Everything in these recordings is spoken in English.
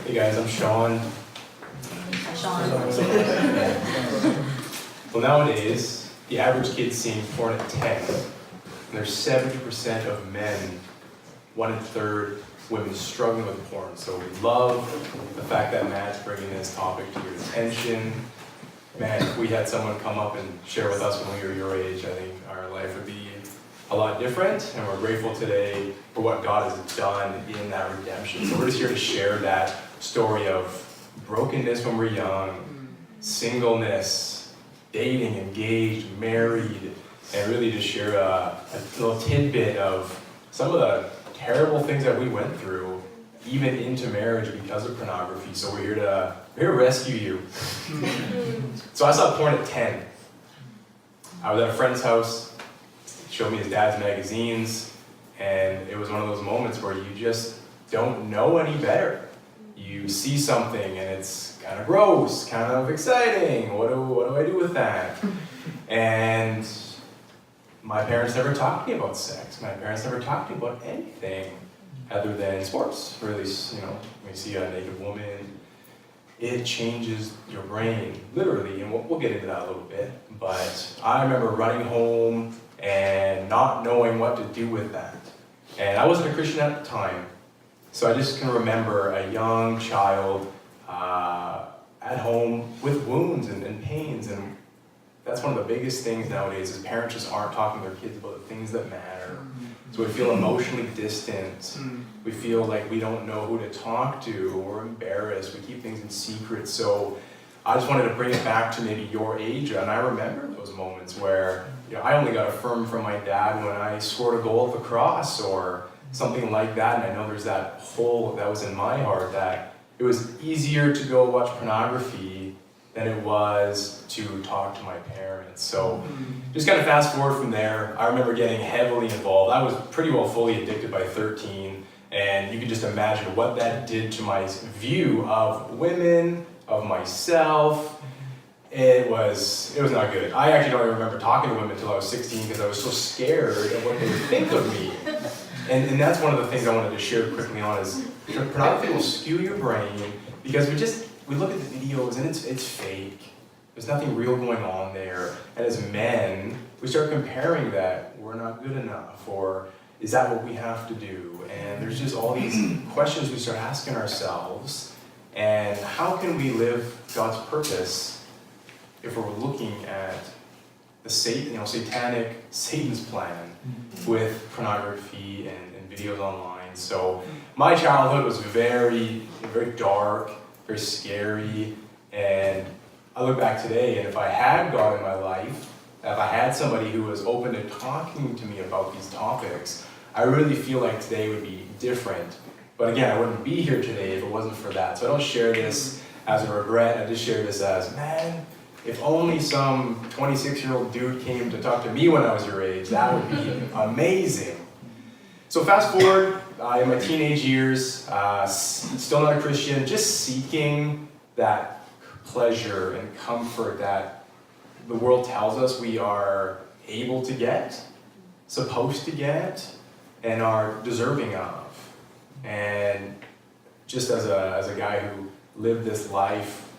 Hey guys, I'm Shawn. Hi, Shawn. Well, nowadays, the average kid's seeing porn at 10. And there's 70% of men, 1/3 women struggling with porn. So we love the fact that Matt's bringing this topic to your attention. Man, if we had someone come up and share with us when we were your age, I think our life would be a lot different, and we're grateful today for what God has done in that redemption. So we're just here to share that story of brokenness when we're young, singleness, dating, engaged, married, and really just share a little tidbit of some of the terrible things that we went through, even into marriage because of pornography. So we're here to rescue you. So I saw porn at 10. I was at a friend's house. He showed me his dad's magazines, and it was one of those moments where you just don't know any better. You see something and it's kind of gross, kind of exciting. What do I do with that? And my parents never talked to me about sex. My parents never talked to me about anything other than sports. Or at least, when you see a naked woman, it changes your brain, literally, and we'll get into that a little bit. But I remember running home and not knowing what to do with that. And I wasn't a Christian at the time, so I just can remember a young child at home with wounds and pains, and that's one of the biggest things nowadays is parents just aren't talking to their kids about the things that matter. So we feel emotionally distant. We feel like we don't know who to talk to. We're embarrassed. We keep things in secret. So I just wanted to bring it back to maybe your age, and I remember those moments where I only got affirmed from my dad when I scored a goal at the cross or something like that. And I know there's that hole that was in my heart that it was easier to go watch pornography than it was to talk to my parents. So just kind of fast forward from there, I remember getting heavily involved. I was pretty well fully addicted by 13, and you can just imagine what that did to my view of women, of myself. It was not good. I actually don't even remember talking to women until I was 16 because I was so scared of what they would think of me. And that's one of the things I wanted to share quickly on is pornography will skew your brain because we look at the videos and it's fake. There's nothing real going on there. And as men, we start comparing that we're not good enough, or is that what we have to do? And there's just all these questions we start asking ourselves. And how can we live God's purpose if we're looking at the Satan's plan with pornography and videos online? So my childhood was very, very dark, very scary, and I look back today, and if I had God in my life, if I had somebody who was open to talking to me about these topics, I really feel like today would be different. But again, I wouldn't be here today if it wasn't for that. So I don't share this as a regret, I just share this as, man, if only some 26-year-old dude came to talk to me when I was your age, that would be amazing. So fast forward, in my teenage years, still not a Christian, just seeking that pleasure and comfort that the world tells us we are able to get, supposed to get, and are deserving of. And just as a guy who lived this life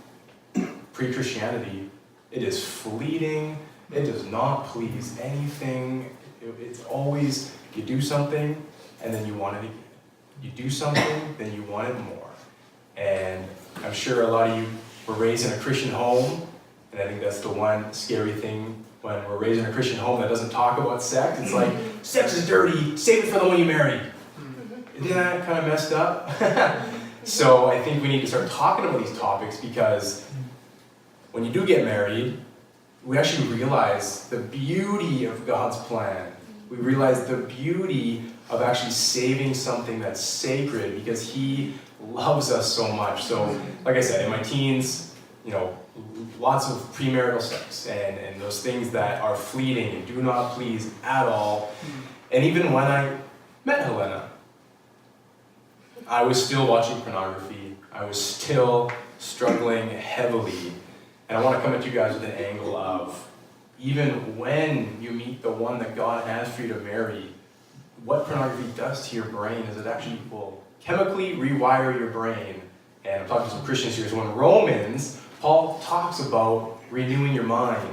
pre-Christianity, it is fleeting, it does not please anything. It's always, you do something, and then you want it again. You do something, then you want it more. And I'm sure a lot of you were raised in a Christian home, and I think that's the one scary thing when we're raised in a Christian home that doesn't talk about sex. It's like, sex is dirty, save it for the one you marry. Isn't that kind of messed up? So I think we need to start talking about these topics because when you do get married, we actually realize the beauty of God's plan. We realize the beauty of actually saving something that's sacred because He loves us so much. So, like I said, in my teens, lots of premarital sex and those things that are fleeting and do not please at all. And even when I met Helena, I was still watching pornography. I was still struggling heavily. And I want to come at you guys with an angle of, even when you meet the one that God has for you to marry, what pornography does to your brain is it actually will chemically rewire your brain and I'm talking to some Christians here, so in Romans, Paul talks about renewing your mind.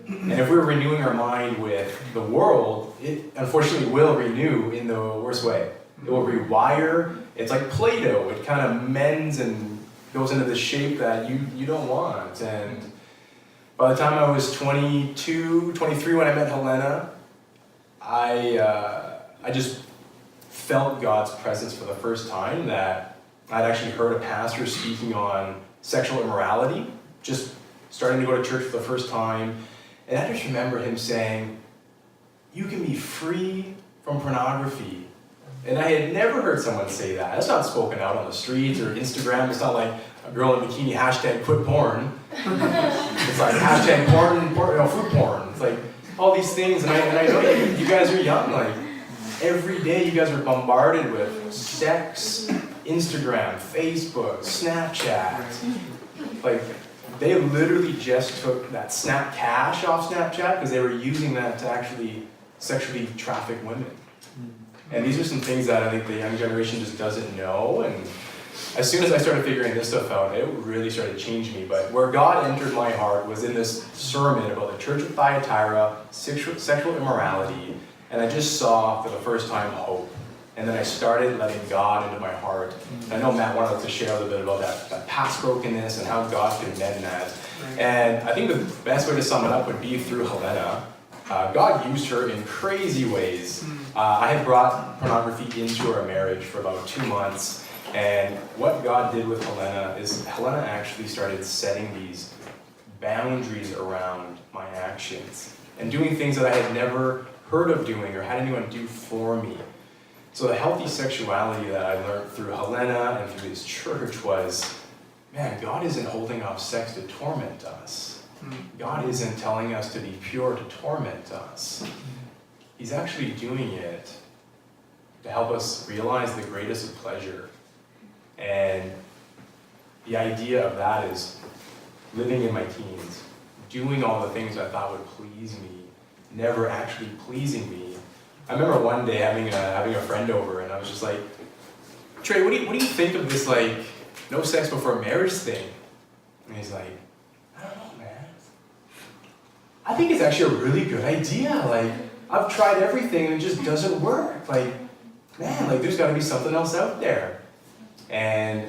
And if we're renewing our mind with the world, it unfortunately will renew in the worst way. It will rewire. It's like Play-Doh. It kind of mends and goes into the shape that you don't want. And by the time I was 22, 23 when I met Helena, I just felt God's presence for the first time, that I'd actually heard a pastor speaking on sexual immorality, just starting to go to church for the first time. And I just remember him saying, you can be free from pornography. And I had never heard someone say that. That's not spoken out on the streets or Instagram. It's not like a girl in a bikini, hashtag quit porn. It's like hashtag food porn. It's like all these things. And I know you guys are young. Like every day you guys are bombarded with sex, Instagram, Facebook, Snapchat. Like they literally just took that Snap Cash off Snapchat because they were using that to actually sexually traffic women. And these are some things that I think the young generation just doesn't know. And as soon as I started figuring this stuff out, it really started changing me. But where God entered my heart was in this sermon about the church of Thyatira, sexual immorality, and I just saw for the first time hope. And then I started letting God into my heart. And I know Matt wanted to share a little bit about that past brokenness and how God can mend that. And I think the best way to sum it up would be through Helena. God used her in crazy ways. I had brought pornography into our marriage for about 2 months. And what God did with Helena is Helena actually started setting these boundaries around my actions and doing things that I had never heard of doing or had anyone do for me. So the healthy sexuality that I learned through Helena and through his church was, man, God isn't holding off sex to torment us. God isn't telling us to be pure to torment us. He's actually doing it to help us realize the greatest of pleasure. And the idea of that is living in my teens, doing all the things I thought would please me, never actually pleasing me. I remember one day having a friend over, and I was just like, Trey, what do you think of this like no sex before marriage thing? And he's like, I don't know, man. I think it's actually a really good idea. Like, I've tried everything and it just doesn't work. Like, man, like there's got to be something else out there. And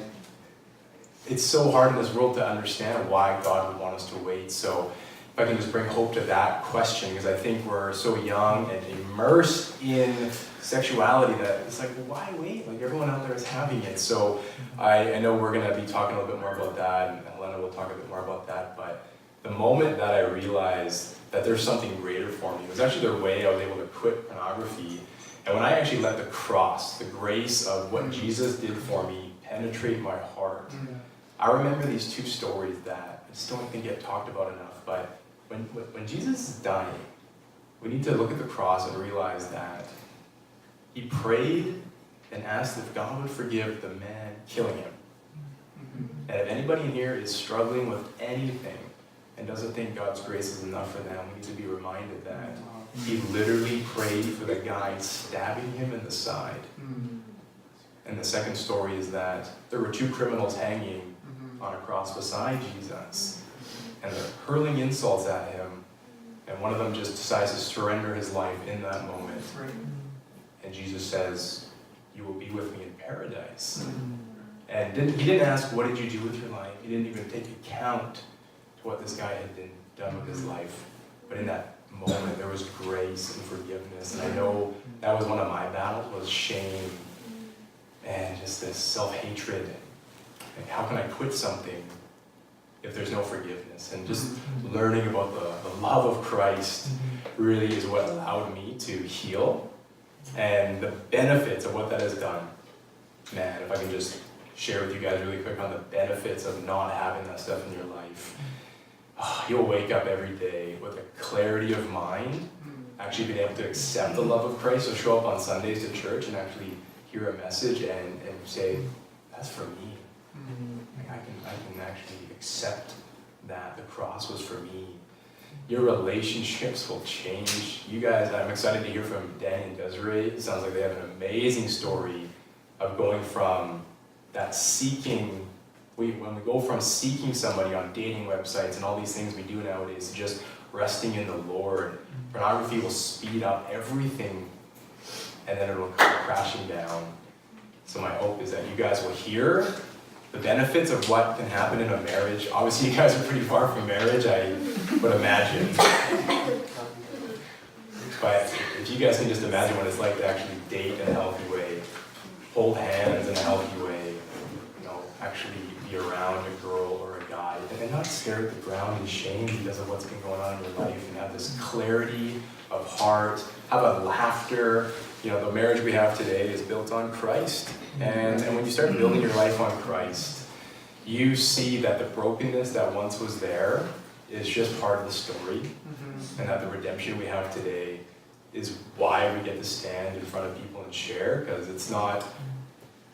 it's so hard in this world to understand why God would want us to wait. So if I can just bring hope to that question, because I think we're so young and immersed in sexuality that it's like, well, why wait? Like everyone out there is having it. So I know we're going to be talking a little bit more about that, and Helena will talk a bit more about that. But the moment that I realized that there's something greater for me, it was actually the way I was able to quit pornography. And when I actually let the cross, the grace of what Jesus did for me, penetrate my heart, I remember these 2 stories that I just don't think get talked about enough. But when Jesus is dying, we need to look at the cross and realize that he prayed and asked if God would forgive the man killing him. And if anybody in here is struggling with anything and doesn't think God's grace is enough for them, we need to be reminded that he literally prayed for the guy stabbing him in the side. And the second story is that there were 2 criminals hanging on a cross beside Jesus. And they're hurling insults at him. And one of them just decides to surrender his life in that moment. And Jesus says, you will be with me in paradise. And he didn't ask, what did you do with your life? He didn't even take account to what this guy had done with his life. But in that moment, there was grace and forgiveness. And I know that was one of my battles, was shame and just this self-hatred. Like, how can I quit something if there's no forgiveness? And just learning about the love of Christ really is what allowed me to heal. And the benefits of what that has done, man, if I can just share with you guys really quick on the benefits of not having that stuff in your life. You'll wake up every day with a clarity of mind, actually being able to accept the love of Christ, so show up on Sundays to church and actually hear a message and say, that's for me. Like I can actually accept that the cross was for me. Your relationships will change. You guys, I'm excited to hear from Danny and Desiree. It sounds like they have an amazing story of going from that seeking when we go from seeking somebody on dating websites and all these things we do nowadays to just resting in the Lord, pornography will speed up everything and then it'll come crashing down. So my hope is that you guys will hear the benefits of what can happen in a marriage. Obviously you guys are pretty far from marriage, I would imagine. But if you guys can just imagine what it's like to actually date in a healthy way, hold hands in a healthy way, actually be around a girl or a guy, and not stare at the ground in shame because of what's been going on in your life, and have this clarity of heart, have a laughter. The marriage we have today is built on Christ. And when you start building your life on Christ, you see that the brokenness that once was there is just part of the story, and that the redemption we have today is why we get to stand in front of people and share, because it's not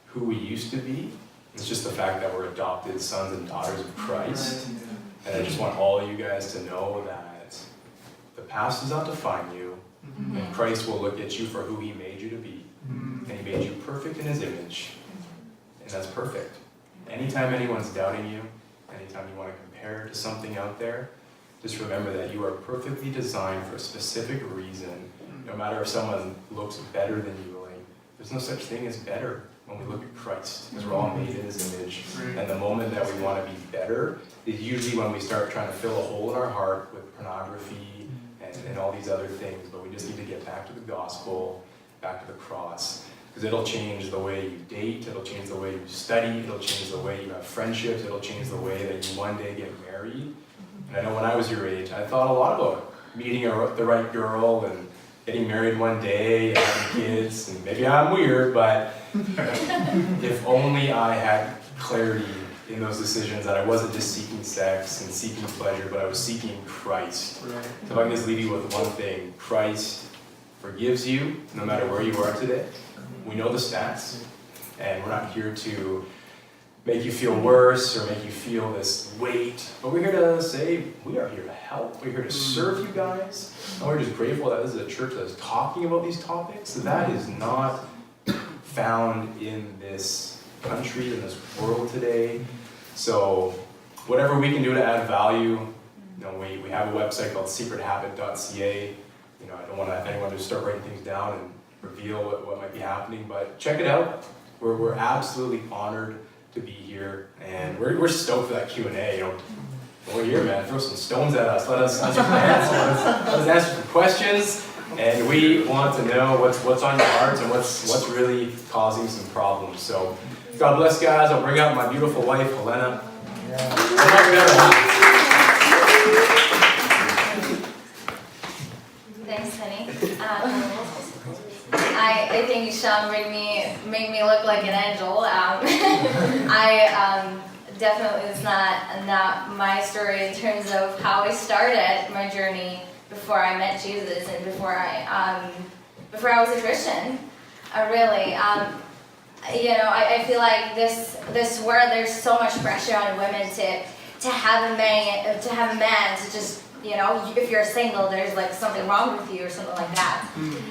who we used to be. It's just the fact that we're adopted sons and daughters of Christ. And I just want all of you guys to know that the past does not define you, and Christ will look at you for who he made you to be. And he made you perfect in his image, and that's perfect. Anytime anyone's doubting you, anytime you want to compare to something out there, just remember that you are perfectly designed for a specific reason. No matter if someone looks better than you, there's no such thing as better when we look at Christ, because we're all made in his image. And the moment that we want to be better is usually when we start trying to fill a hole in our heart with pornography and all these other things. But we just need to get back to the gospel, back to the cross, because it'll change the way you date, it'll change the way you study, it'll change the way you have friendships, it'll change the way that you one day get married. And I know when I was your age, I thought a lot about meeting the right girl and getting married one day and having kids, and maybe I'm weird, but if only I had clarity in those decisions, that I wasn't just seeking sex and seeking pleasure, but I was seeking Christ. So if I can just leave you with one thing: Christ forgives you no matter where you are today. We know the stats, and we're not here to make you feel worse or make you feel this weight, but we're here to say we are here to help. We're here to serve you guys, and we're just grateful that this is a church that is talking about these topics. That is not found in this country, in this world today. So whatever we can do to add value, we have a website called secrethabit.ca. I don't want anyone to start writing things down and reveal what might be happening, but check it out. We're absolutely honored to be here, and we're stoked for that Q&A. We're here, man. Throw some stones at us. Let us answer let us answer some questions, and we want to know what's on your hearts and what's really causing some problems. So, God bless, guys. I'll bring out my beautiful wife, Helena. Thanks, honey. I think Shawn made me look like an angel. Definitely it's not my story in terms of how I started my journey before I met Jesus and before I was a Christian. I feel like this world, there's so much pressure on women to have a man to just, if you're single, there's like something wrong with you or something like that.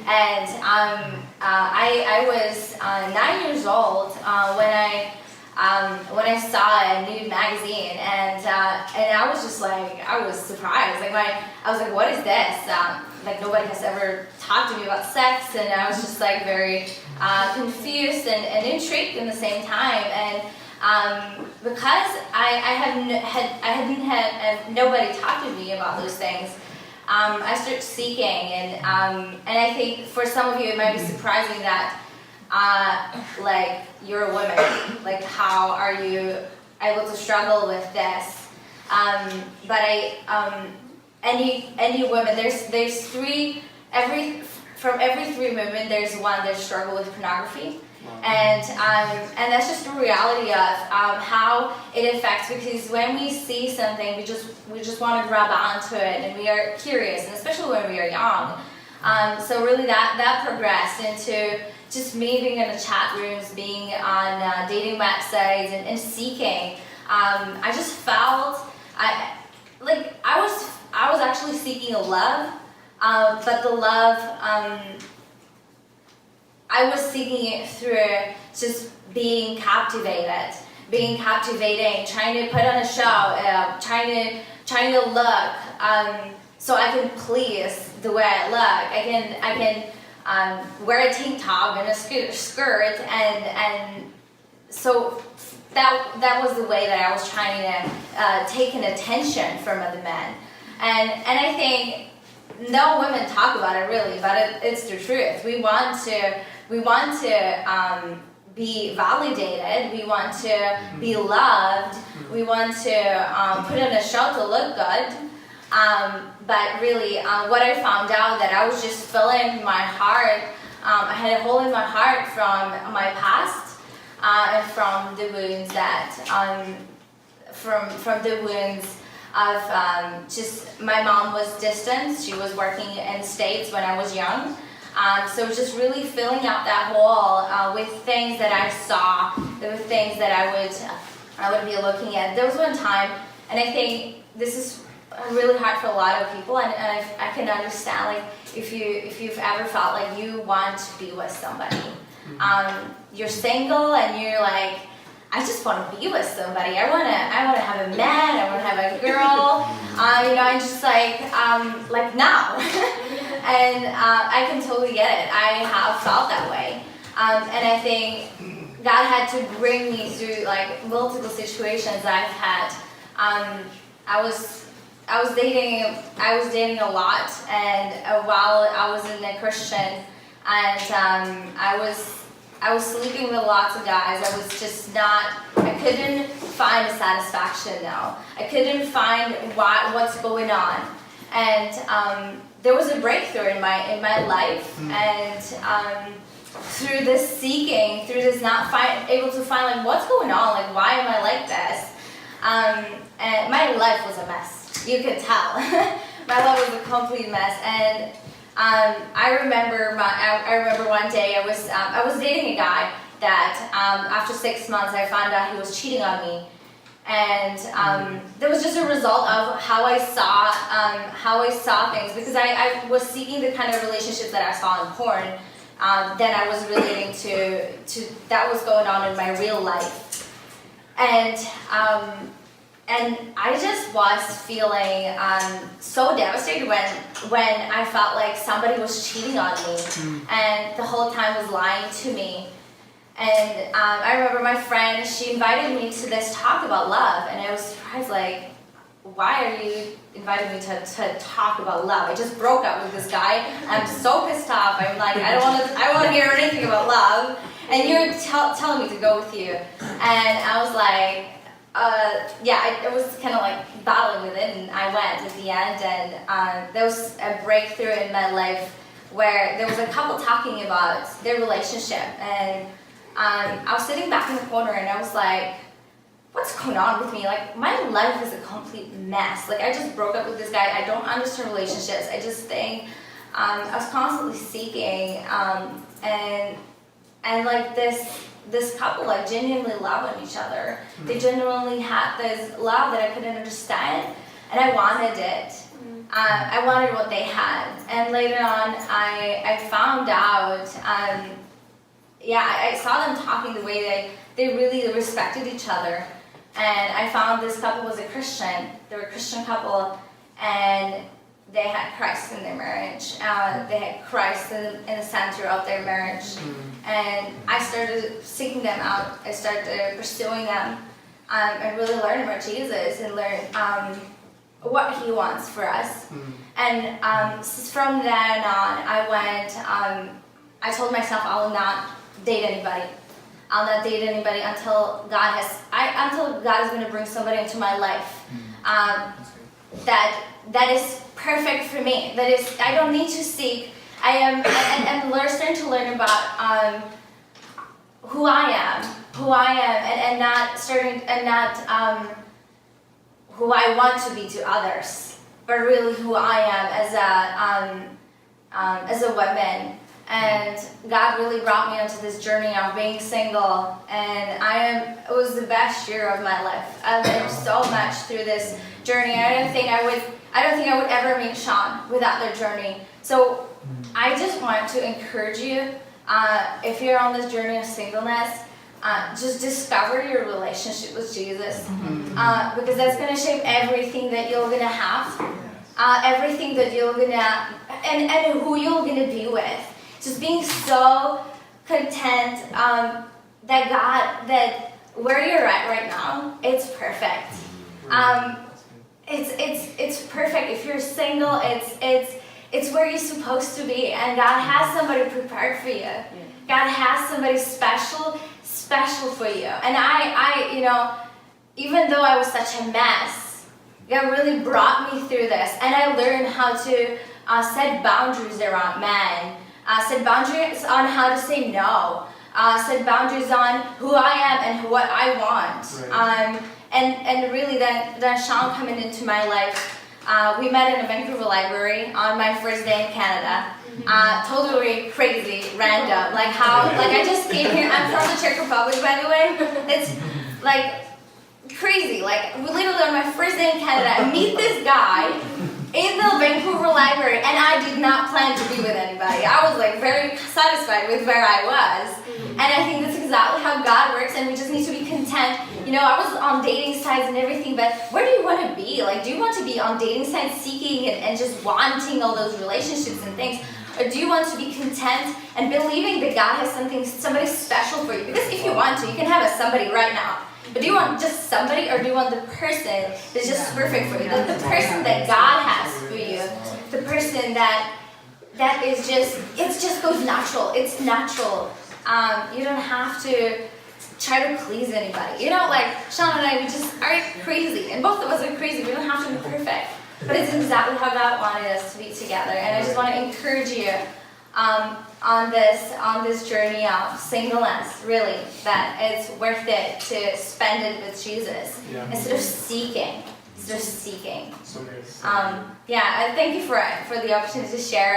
And I was 9 years old when I saw a nude magazine, and I was just like, I was surprised. I was like, what is this? Nobody has ever talked to me about sex, and I was just like very confused and intrigued in the same time. And because I hadn't had nobody talk to me about those things, I started seeking, and I think for some of you it might be surprising that you're a woman, how are you able to struggle with this? But any woman, there's three, from every three women there's one that struggle with pornography. And that's just the reality of how it affects, because when we see something, we just want to grab onto it, and we are curious, and especially when we are young. So really that progressed into just me being in the chat rooms, being on dating websites, and seeking. I just felt I was actually seeking a love, but the love. I was seeking it through just being captivated, being captivating, trying to put on a show, trying to look so I can please the way I look. I can wear a tank top and a skirt, and so that was the way that I was trying to take an attention from other men. And I think no women talk about it really, but it's the truth. We want to be validated. We want to be loved. We want to put on a show to look good. But really, what I found out that I was just filling my heart. I had a hole in my heart from my past and from the wounds that from the wounds of just my mom was distant. She was working in the States when I was young. So just really filling out that hole with things that I saw. There were things that I would be looking at. There was one time, and I think this is really hard for a lot of people, and I can understand, like, if you've ever felt like you want to be with somebody. You're single and you're like, I just want to be with somebody. I want to have a man. I want to have a girl. I'm just like now. And I can totally get it. I have felt that way. And I think God had to bring me through like multiple situations I've had. I was dating a lot, and while I was in a Christian, and I was sleeping with lots of guys. I was just I couldn't find a satisfaction now. I couldn't find what's going on. And there was a breakthrough in my life. And through this seeking, through this not able to find like what's going on, like why am I like this? And my life was a mess. You could tell. My life was a complete mess. And I remember one day I was dating a guy that after 6 months I found out he was cheating on me, and that was just a result of how I saw things, because I was seeking the kind of relationships that I saw in porn. Then I was relating to that was going on in my real life, and I just was feeling so devastated when I felt like somebody was cheating on me, and the whole time was lying to me. And I remember my friend, she invited me to this talk about love, and I was surprised, like, why are you inviting me to talk about love? I just broke up with this guy. I'm so pissed off. I'm like, I don't want to hear anything about love, and you're telling me to go with you. And I was like, I was kind of like battling with it, and I went at the end, and there was a breakthrough in my life where there was a couple talking about their relationship, and I was sitting back in the corner, and I was like, what's going on with me? Like, my life is a complete mess. Like, I just broke up with this guy. I don't understand relationships. I just think I was constantly seeking, and like this couple like genuinely loving each other. They genuinely had this love that I couldn't understand, and I wanted it. I wanted what they had. And later on, I found out, I saw them talking the way they really respected each other. And I found this couple was a Christian. They were a Christian couple, and they had Christ in their marriage. They had Christ in the center of their marriage. And I started seeking them out. I started pursuing them. I really learned about Jesus and learned what He wants for us. And from then on, I told myself I will not date anybody. I'll not date anybody until God is going to bring somebody into my life that is perfect for me. That is, I don't need to seek. I am and starting to learn about who I am, and not who I want to be to others, but really who I am as a woman. And God really brought me onto this journey of being single, and it was the best year of my life. I learned so much through this journey. I don't think I would ever meet Shawn without their journey. So I just want to encourage you, if you're on this journey of singleness, just discover your relationship with Jesus, because that's going to shape everything that you're going to have, everything that you're going to, and who you're going to be with. Just being so content that where you're at right now, it's perfect. It's perfect. If you're single, it's where you're supposed to be, and God has somebody prepared for you. God has somebody special for you. And I even though I was such a mess, God really brought me through this, and I learned how to set boundaries around men, set boundaries on how to say no, set boundaries on who I am and what I want. Right. And really then Shawn coming into my life, we met in a Vancouver library on my first day in Canada. Totally crazy, random. Like I just came here. I'm from the Czech Republic, by the way. It's like crazy. Like literally on my first day in Canada, I meet this guy in the Vancouver library, and I did not plan to be with anybody. I was like very satisfied with where I was. And I think that's exactly how God works, and we just need to be content. I was on dating sites and everything, but where do you want to be? Like, do you want to be on dating sites seeking and just wanting all those relationships and things? Or do you want to be content and believing that God has somebody special for you? Because if you want to, you can have a somebody right now. But do you want just somebody, or do you want the person that's just perfect for you? The person that God has for you. The person that is just, it just goes natural. It's natural. You don't have to try to please anybody. Like Shawn and I, we just are crazy. And both of us are crazy. We don't have to be perfect. But it's exactly how God wanted us to be together. And I just want to encourage you on this journey of singleness, really, that it's worth it to spend it with Jesus instead of seeking. So good. I thank you for the opportunity to share.